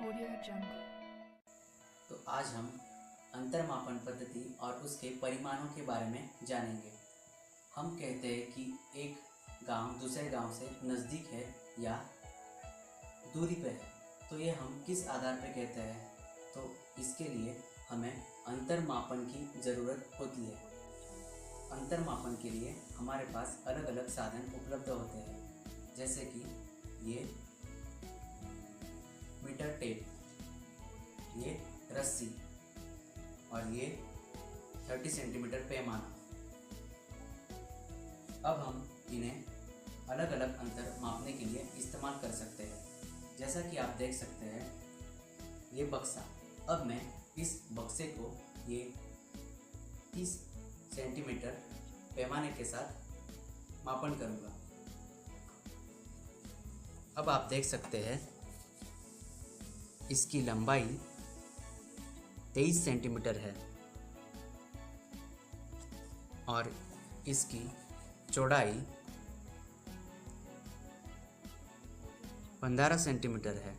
Audio Jungle। तो आज हम अंतर्मापन पद्धति और उसके परिमाणों के बारे में जानेंगे। हम कहते हैं कि एक गांव दूसरे गांव से नज़दीक है या दूरी पे है, तो ये हम किस आधार पे कहते हैं? तो इसके लिए हमें अंतर्मापन की ज़रूरत होती है। अंतर्मापन के लिए हमारे पास अलग अलग साधन उपलब्ध होते हैं, जैसे कि ये मीटर टेप, ये रस्सी और ये 30 सेंटीमीटर पैमाना। अब हम इन्हें अलग अलग अंतर मापने के लिए इस्तेमाल कर सकते हैं। जैसा कि आप देख सकते हैं, ये बक्सा। अब मैं इस बक्से को ये 30 सेंटीमीटर पैमाने के साथ मापन करूँगा। अब आप देख सकते हैं, इसकी लंबाई 23 सेंटीमीटर है और इसकी चौड़ाई 15 सेंटीमीटर है।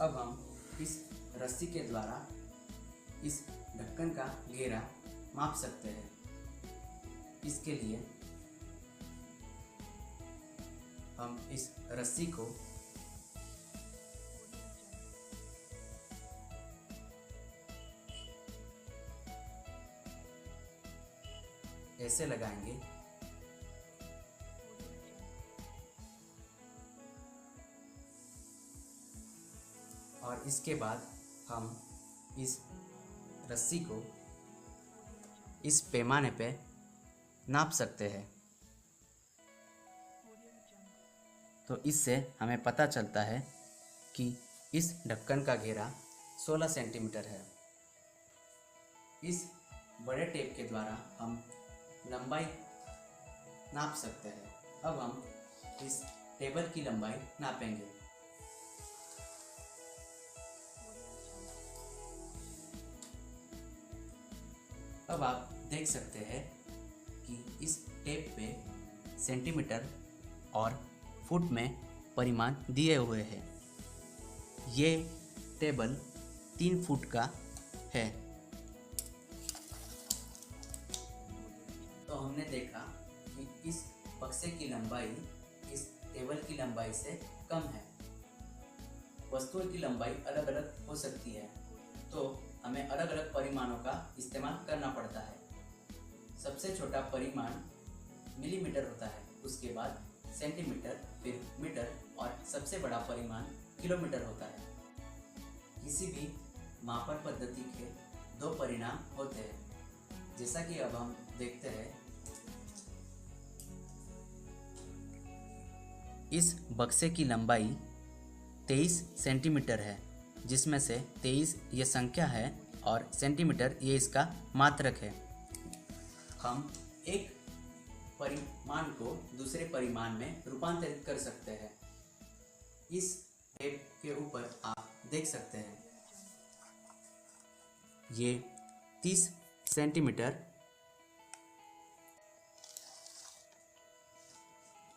अब हम इस रस्सी के द्वारा इस ढक्कन का घेरा माप सकते हैं। इसके लिए हम इस रस्सी को ऐसे लगाएंगे और इसके बाद हम इस रस्सी को इस पैमाने पे नाप सकते हैं। तो इससे हमें पता चलता है कि इस ढक्कन का घेरा 16 सेंटीमीटर है। इस बड़े टेप के द्वारा हम लंबाई नाप सकते हैं। अब हम इस टेबल की लंबाई नापेंगे। अब आप देख सकते हैं कि इस टेप पे सेंटीमीटर और फुट में परिमाण दिए हुए हैं। ये टेबल 3 फुट का है। तो हमने देखा कि इस बक्से की लंबाई इस टेबल की लंबाई से कम है। वस्तुओं की लंबाई अलग अलग हो सकती है, तो हमें अलग अलग परिमाणों का इस्तेमाल करना पड़ता है। सबसे छोटा परिमाण मिलीमीटर होता है, उसके बाद सेंटीमीटर, फिर मीटर और सबसे बड़ा परिमाण किलोमीटर होता है। किसी भी मापन पद्धति के 2 परिणाम होते हैं, जैसा कि अब हम देखते हैं। इस बक्से की लंबाई 23 सेंटीमीटर है, जिसमें से 23 ये संख्या है और सेंटीमीटर ये इसका मात्रक है। हम एक परिमाण को दूसरे परिमाण में रूपांतरित कर सकते हैं। इस टेप के ऊपर आप देख सकते हैं, ये 30 सेंटीमीटर।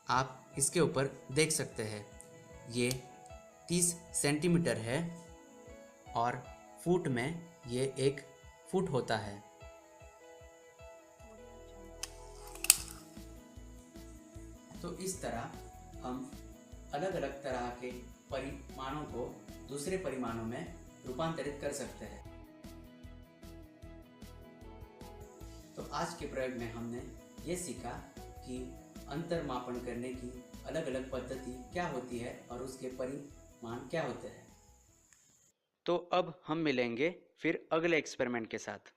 आप इसके ऊपर देख सकते हैं, ये 30 सेंटीमीटर है और फुट में ये 1 फुट होता है। तो इस तरह हम अलग अलग तरह के परिमाणों को दूसरे परिमाणों में रूपांतरित कर सकते हैं। तो आज के प्रयोग में हमने ये सीखा कि अंतर्मापन करने की अलग अलग पद्धति क्या होती है और उसके परिमाण क्या होते हैं। तो अब हम मिलेंगे फिर अगले एक्सपेरिमेंट के साथ।